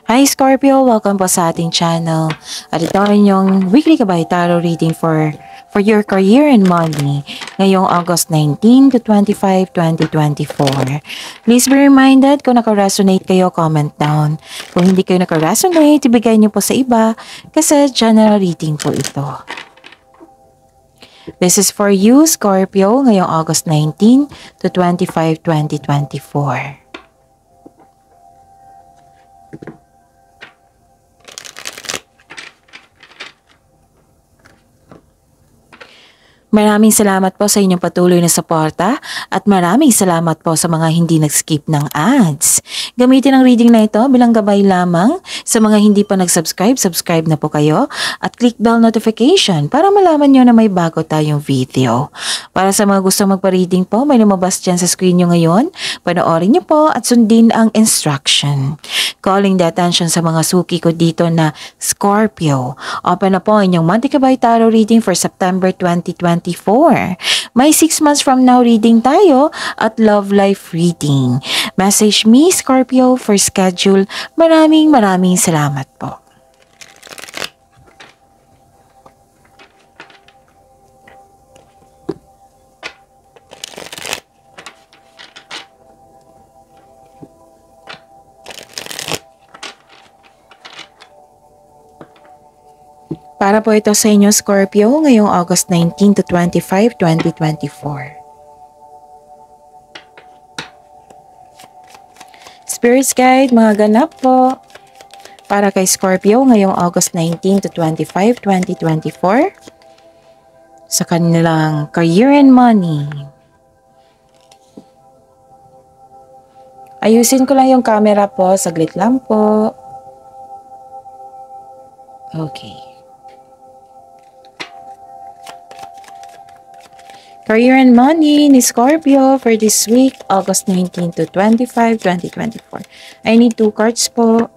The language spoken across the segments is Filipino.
Hi Scorpio! Welcome po sa ating channel. At ito ang inyong weekly Kabay Tarot reading for your career and money ngayong August 19 to 25, 2024. Please be reminded kung naka-resonate kayo, comment down. Kung hindi kayo naka-resonate, ibigay niyo po sa iba kasi general reading po ito. This is for you, Scorpio, ngayong August 19 to 25, 2024. Maraming salamat po sa inyong patuloy na suporta at maraming salamat po sa mga hindi nag-skip ng ads. Gamitin ang reading na ito bilang gabay lamang. Sa mga hindi pa nag-subscribe, subscribe na po kayo at click bell notification para malaman nyo na may bago tayong video. Para sa mga gusto magpa-reading po, may lumabas dyan sa screen nyo ngayon. Panoorin nyo po at sundin ang instruction. Calling the attention sa mga suki ko dito na Scorpio. Open na po ang inyong monthly Kabay Tarot reading for September 2024. May 6 months from now reading tayo at love life reading. Message me, Scorpio, for schedule. Maraming salamat po. Para po ito sa inyo, Scorpio, ngayong August 19 to 25, 2024. Spirits Guide, mga ganap po. Para kay Scorpio, ngayong August 19 to 25, 2024. Sa kanilang career and money. Ayusin ko lang yung camera po. Saglit lang po. Okay. Career and money ni Scorpio for this week, August 19 to 25, 2024. I need 2 cards po.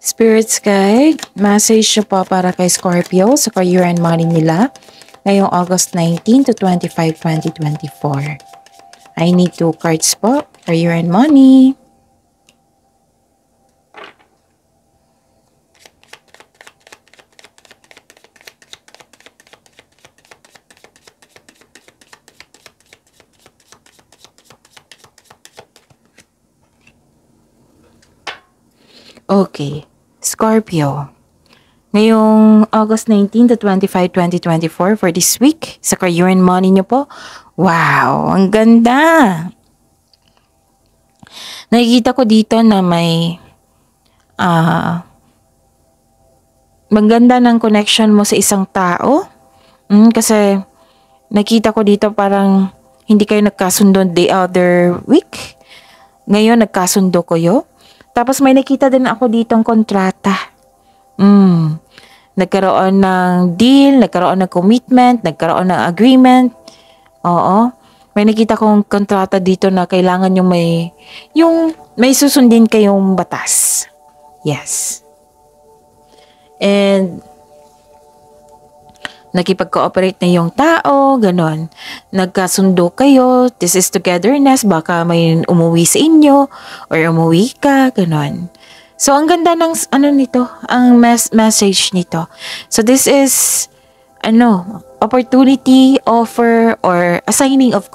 Spirits Guide, message nyo po para kay Scorpio sa career and money nila ngayong August 19 to 25, 2024. I need 2 cards po, career and money. Okay. Scorpio, ngayong August 19 to 25, 2024 for this week, sa career and money nyo po, wow, ang ganda! Nakikita ko dito na may maganda ng connection mo sa isang tao. Kasi nakita ko dito parang hindi kayo nagkasundo the other week. Ngayon nagkasundo kayo. Tapos may nakita din ako ditong kontrata. Nagkaroon ng deal, nagkaroon ng commitment, nagkaroon ng agreement. Oo. May nakita kong kontrata dito na kailangan yung may susundin kayong batas. Yes. And nakipag-cooperate na yung tao, ganon. Nagkasundo kayo, this is togetherness, baka may umuwi sa inyo, or umuwi ka, ganon. So, ang ganda ng, nito, ang message nito. So, this is, opportunity, offer, or a signing of,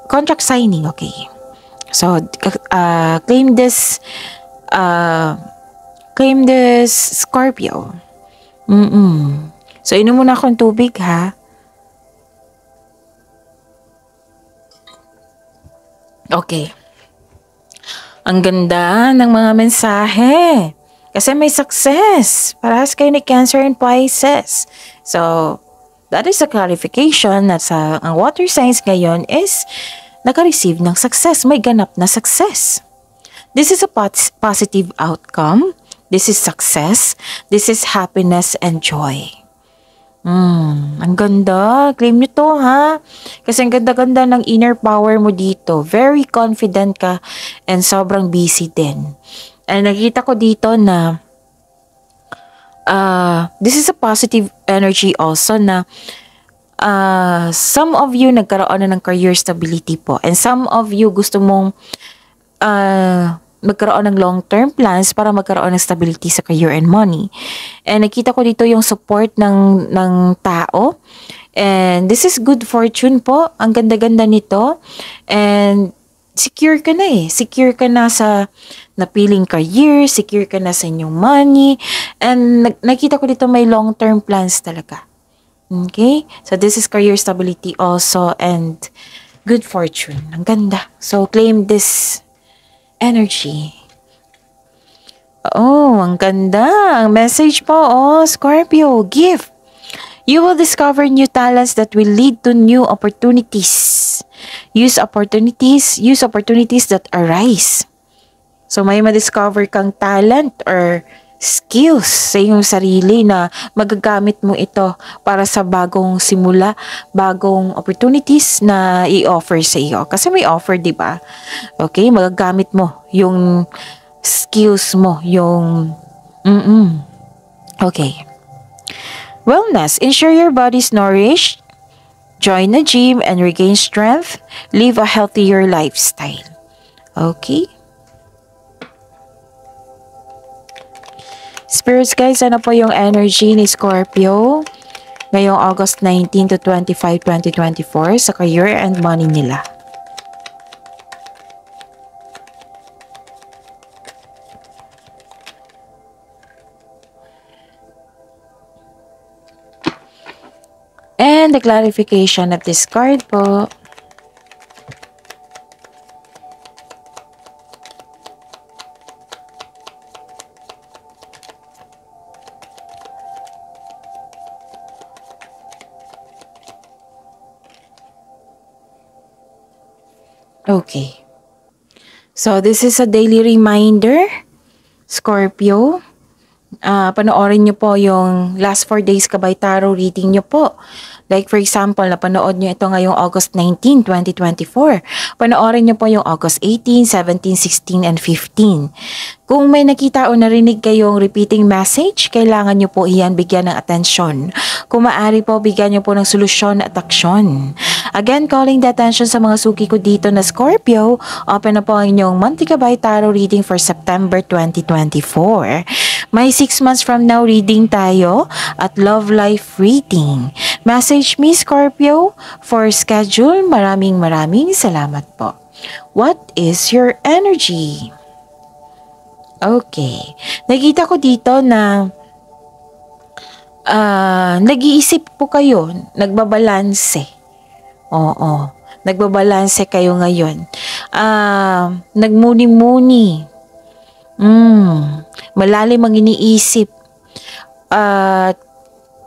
contract signing, okay. So, claim this, Scorpio. So, inom muna akong tubig, ha? Okay. Ang ganda ng mga mensahe. Kasi may success. Parehas kayo ni Cancer and Pisces. So, that is a clarification na ang water signs ngayon is naka-receive ng success. May ganap na success. This is a positive outcome. This is success. This is happiness and joy. Ang ganda. Claim nyo to, ha? Kasi ang ganda-ganda ng inner power mo dito. Very confident ka and sobrang busy din. And nakita ko dito na this is a positive energy also na some of you nagkaroon na ng career stability po. And some of you gusto mong magkaroon ng long-term plans para magkaroon ng stability sa career and money. And nakita ko dito yung support ng tao. And this is good fortune po. Ang ganda-ganda nito. And secure ka na eh. Secure ka na sa napiling career. Secure ka na sa inyong money. And nakita ko dito may long-term plans talaga. Okay? So this is career stability also and good fortune. Ang ganda. So claim this energy. Oh, ang ganda. Ang message po, Scorpio, gift. You will discover new talents that will lead to new opportunities. Use opportunities that arise. So may ma-discover kang talent or skills sa iyong sarili na magagamit mo ito para sa bagong simula, bagong opportunities na i-offer sa iyo. Kasi may offer, di ba? Okay, magagamit mo yung skills mo, yung Okay. Wellness. Ensure your body is nourished. Join the gym and regain strength. Live a healthier lifestyle. Okay? Spirits guys, ano po yung energy ni Scorpio ngayong August 19 to 25, 2024 sa career and money nila? And the clarification of this card po. Okay. So, this is a daily reminder, Scorpio. Panoorin nyo po yung last 4 days Kabay Tarot reading nyo po. Like for example, napanood nyo ito ngayong August 19, 2024. Panoorin nyo po yung August 18, 17, 16, and 15. Kung may nakita o narinig kayong repeating message, kailangan nyo po iyan bigyan ng atensyon. Kung maaari po, bigyan nyo po ng solusyon at aksyon. Again, calling the attention sa mga suki ko dito na Scorpio, open na po ang inyong monthly Kabay Tarot reading for September 2024. May 6 months from now reading tayo at love life reading. Message me Scorpio for schedule. Maraming salamat po. What is your energy? Okay. Nakita ko dito na nag-iisip po kayo, nagbabalanse. Oo. Nagbabalanse kayo ngayon. Nagmuni-muni. Malalim ang iniisip.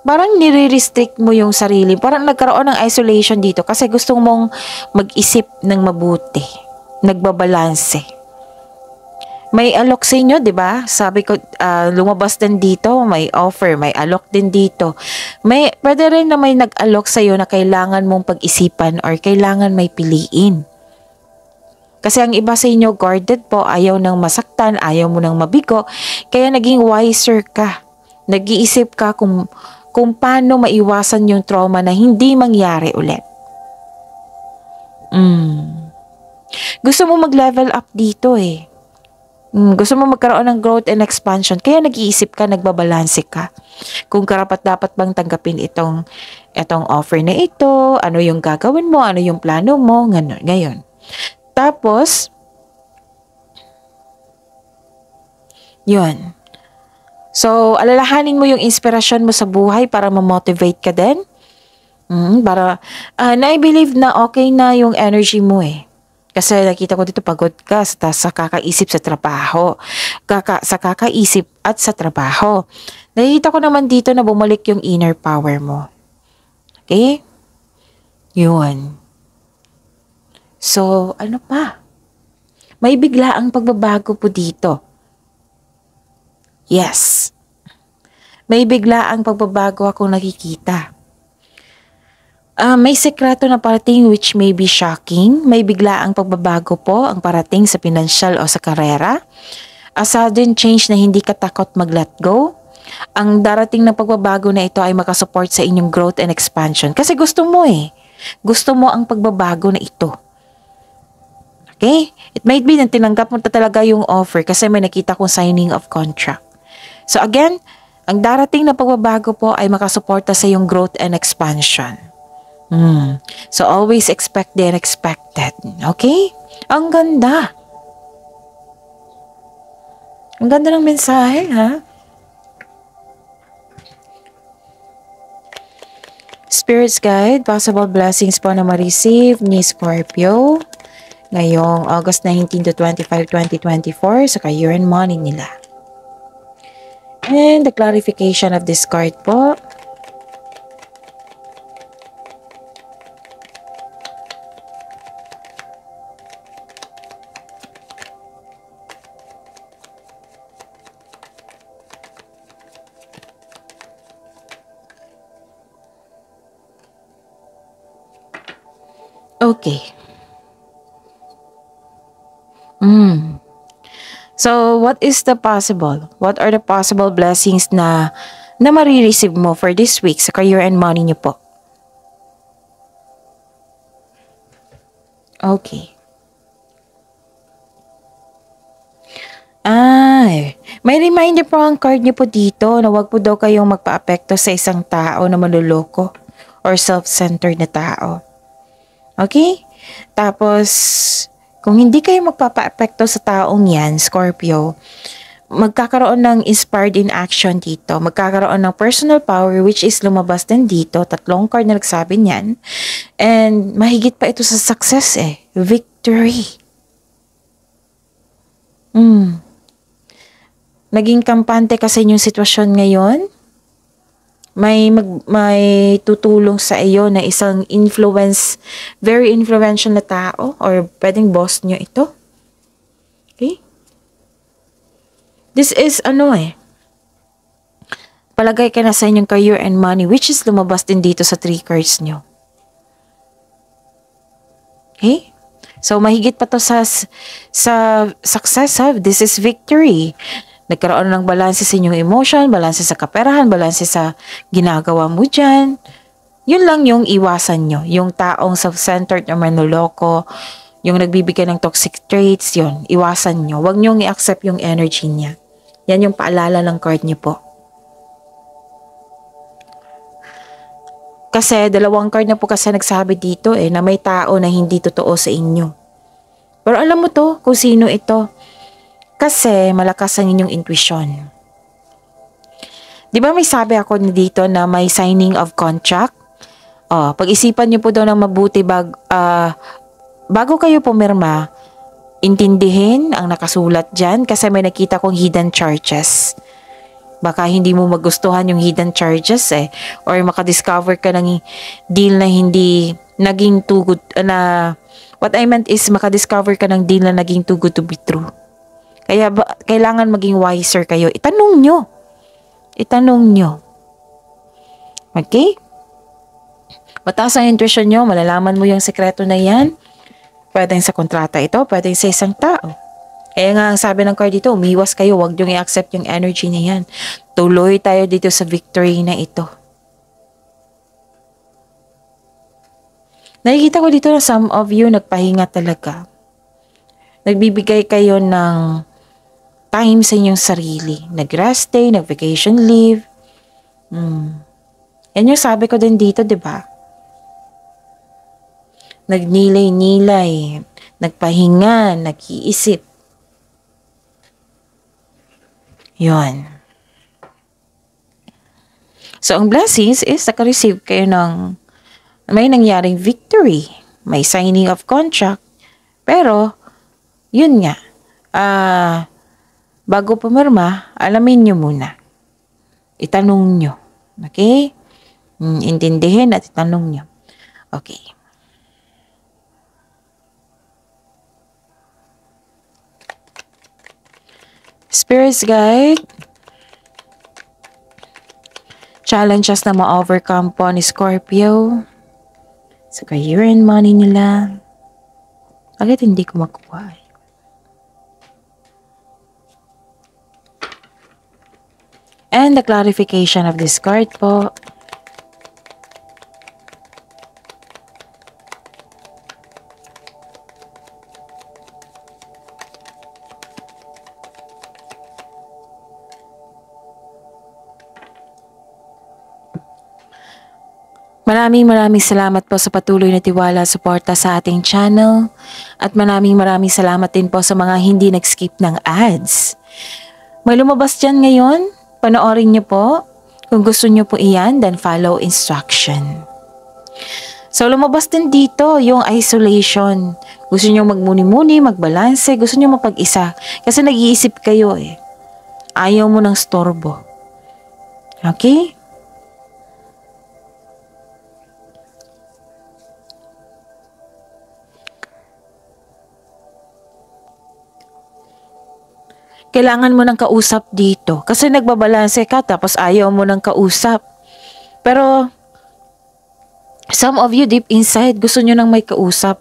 Parang nire-restrict mo yung sarili. Parang nagkaroon ng isolation dito kasi gusto mong mag-isip ng mabuti. Nagbabalanse. May alok sa inyo, di ba? Sabi ko, lumabas din dito, may offer, may alok din dito. Pwede rin na may nag-alok sa iyo na kailangan mong pag-isipan or kailangan may piliin. Kasi ang iba sa inyo guarded po, ayaw nang masaktan, ayaw mo nang mabigo, kaya naging wiser ka. Nag-iisip ka kung paano maiwasan yung trauma na hindi mangyari ulit. Gusto mo mag-level up dito eh. Gusto mo magkaroon ng growth and expansion, kaya nag-iisip ka, nagbabalanse ka. Kung karapat-dapat bang tanggapin itong offer na ito, ano yung gagawin mo, ano yung plano mo, ngayon. Tapos, yun. So, alalahanin mo yung inspirasyon mo sa buhay para ma-motivate ka din. Na-believe na okay na yung energy mo eh. Kasi nakita ko dito pagod ka sa kakaisip sa trabaho. Sa kakaisip at sa trabaho. Nakita ko naman dito na bumalik yung inner power mo. Okay? Yun. So, ano pa? May biglaang pagbabago po dito. Yes. May biglaang pagbabago akong nakikita. May sekreto na parating which may be shocking. May biglaang pagbabago po ang parating sa pinansyal o sa karera. A sudden change na hindi ka takot mag-let go. Ang darating na pagbabago na ito ay makasupport sa inyong growth and expansion. Kasi gusto mo eh. Gusto mo ang pagbabago na ito. Okay? It might be na tinanggap mo talaga yung offer kasi may nakita kong signing of contract. So again, ang darating na pagbabago po ay makasuporta sa iyong growth and expansion. So always expect the unexpected. Okay? Ang ganda. Ang ganda ng mensahe, ha? Spirit's Guide, possible blessings po na ma-receive ni Scorpio ngayong August 19 to 25, 2024 sa career and money nila. And the clarification of this card po. Okay. So, what is the possible? What are the possible blessings na marireceive mo for this week sa career and money niyo po? Okay. May reminder po ang card niyo po dito na wag po daw kayong magpa-apekto sa isang tao na maluloko or self-centered na tao. Okay? Tapos, kung hindi kayo magpapa-apekto sa taong yan, Scorpio, magkakaroon ng inspired in action dito. Magkakaroon ng personal power which is lumabas din dito. 3 card na nagsabi niyan. And mahigit pa ito sa success eh. Victory. Naging kampante kasi yung sitwasyon ngayon. May tutulong sa iyo na isang very influential na tao or pwedeng boss nyo ito. Okay? This is palagay ka na sa inyong career and money which is lumabas din dito sa 3 cards nyo. Okay? So, mahigit pa to sa success, ha? This is victory. Nagkaroon ng balanse sa inyong emotion, balanse sa kaperahan, balanse sa ginagawa mo dyan. Yun lang yung iwasan nyo. Yung taong self-centered na manloloko, yung nagbibigay ng toxic traits, yun, iwasan nyo. Huwag nyo i-accept yung energy niya. Yan yung paalala ng card nyo po. Kasi 2 card na po kasi nagsabi dito na may tao na hindi totoo sa inyo. Pero alam mo to kung sino ito. Kasi malakas ang inyong intuition. Di ba may sabi ako dito na may signing of contract? Pag-isipan niyo po daw ng mabuti bago kayo pumirma, intindihin ang nakasulat dyan kasi may nakita kong hidden charges. Baka hindi mo magustuhan yung hidden charges or makadiscover ka ng deal na hindi naging too good what I meant is makadiscover ka ng deal na naging too good to be true. Kaya kailangan maging wiser kayo. Itanong nyo. Okay? Mataas ang intuition nyo, malalaman mo yung sekreto na yan. Pwedeng sa kontrata ito, pwedeng sa isang tao. Kaya nga ang sabi ng card dito, umiwas kayo, huwag nyo i-accept yung energy na yan. Tuloy tayo dito sa victory na ito. Nakikita ko dito na some of you nagpahinga talaga. Nagbibigay kayo ng time sa inyong sarili. Nag-rest day, nag-vacation leave. Yan yung sabi ko din dito, di ba? Nagnilay-nilay, nagpahinga, nag-iisip. Yun. So, ang blessings is naka-receive kayo ng may nangyaring victory. May signing of contract. Pero, yun nga. Bago pumirma, alamin nyo muna. Itanong nyo. Okay? Intindihin at itanong nyo. Okay. Spirits guide. Challenges na ma-overcome po ni Scorpio. Sa career and money nila. Bakit hindi ko makuha? And the clarification of this card po. Maraming salamat po sa patuloy na tiwala at suporta sa ating channel. At maraming salamat din po sa mga hindi nag-skip ng ads. May lumabas dyan ngayon. Panoorin niyo po. Kung gusto niyo po iyan, then follow instruction. So lumabas din dito yung isolation. Gusto niyo magmuni-muni, magbalanse, gusto niyo mapag-isa. Kasi nag-iisip kayo eh. Ayaw mo ng storbo. Okay? Kailangan mo ng kausap dito. Kasi nagbabalanse ka tapos ayaw mo ng kausap. Pero some of you deep inside gusto nyo nang may kausap.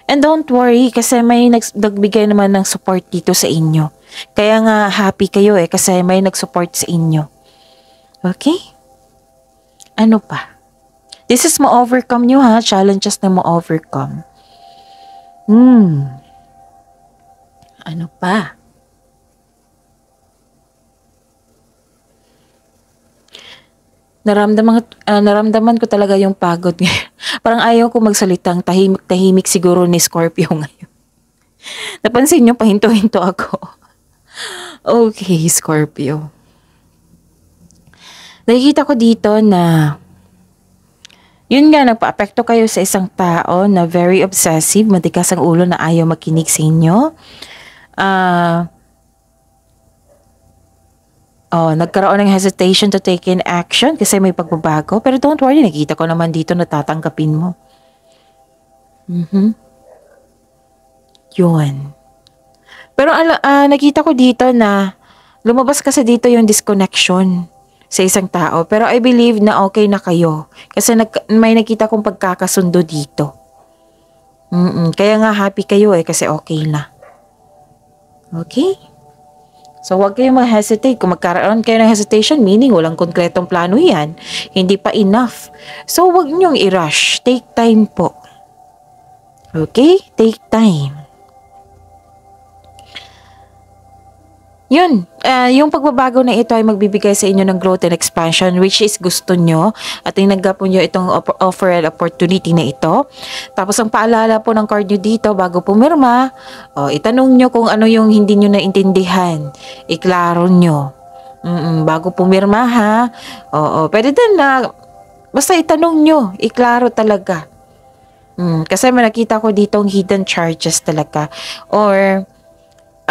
And don't worry kasi may nagbigay naman ng support dito sa inyo. Kaya nga happy kayo kasi may nag-support sa inyo. Okay? Ano pa? This is ma-overcome nyo ha. Challenges na ma-overcome. Ano pa? Naramdaman ko talaga yung pagod ngayon. Parang ayaw ko magsalitang tahimik siguro ni Scorpio ngayon. Napansin nyo, pahinto-hinto ako. Okay, Scorpio. Nakikita ko dito na yun nga, nagpa-apekto kayo sa isang tao na very obsessive, matigas ang ulo na ayaw makinig sa inyo. Nagkaroon ng hesitation to take in action kasi may pagbabago. Pero don't worry, nakita ko naman dito na tatanggapin mo. Yun. Pero nakita ko dito na lumabas kasi dito yung disconnection sa isang tao. Pero I believe na okay na kayo. Kasi may nakita kong pagkakasundo dito. Kaya nga happy kayo kasi okay na. Okay? So, huwag kayong mag-hesitate. Kung magkaroon kayo ng hesitation, meaning walang konkretong plano yan. Hindi pa enough. So, huwag niyong i-rush. Take time po. Okay? Take time. Yun. Yung pagbabago na ito ay magbibigay sa inyo ng growth and expansion which is gusto nyo at tinanggap po nyo itong offer and opportunity na ito. Tapos ang paalala po ng card nyo dito bago pumirma, itanong nyo kung ano yung hindi nyo naintindihan. Iklaro nyo. Bago pumirma ha. Pwede din na basta itanong nyo. Iklaro talaga. Kasi may nakita ko ditong hidden charges talaga. Or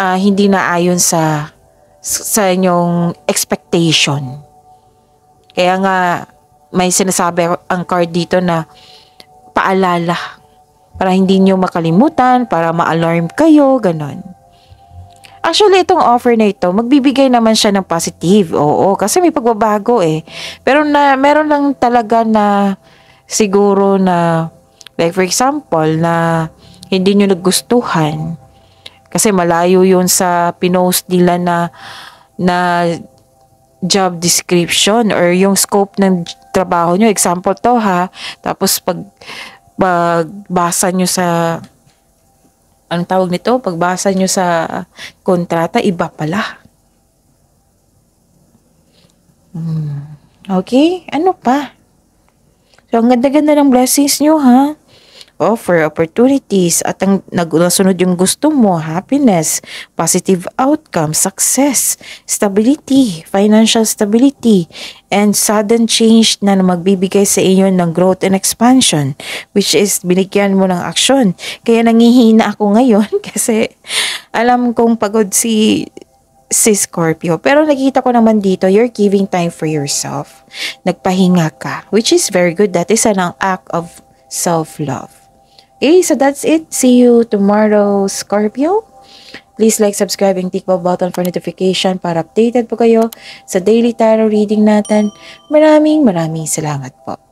hindi na ayon sa inyong expectation. Kaya nga may sinasabi ang card dito na paalala para hindi nyo makalimutan, para ma-alarm kayo, ganon. Actually, itong offer na ito, magbibigay naman siya ng positive. Oo, kasi may pagbabago Pero meron lang talaga na siguro na, like for example, na hindi nyo nagustuhan. Kasi malayo yun sa pinost nila na job description or yung scope ng trabaho nyo. Example to ha. Tapos pagbasa nyo sa, anong tawag nito? Pagbasa nyo sa kontrata, iba pala. Okay? Ano pa? So, ang ganda-ganda ng blessings nyo ha. Offer opportunities at ang nasunod yung gusto mo, happiness, positive outcome, success, stability, financial stability, and sudden change na magbibigay sa iyo ng growth and expansion, which is binigyan mo ng aksyon. Kaya nangihina ako ngayon kasi alam kong pagod si Scorpio. Pero nakita ko naman dito, you're giving time for yourself. Nagpahinga ka, which is very good. That is an act of self-love. Okay, so that's it. See you tomorrow, Scorpio. Please like, subscribe, and click the button for notification para updated po kayo sa daily tarot reading natin. Maraming salamat po.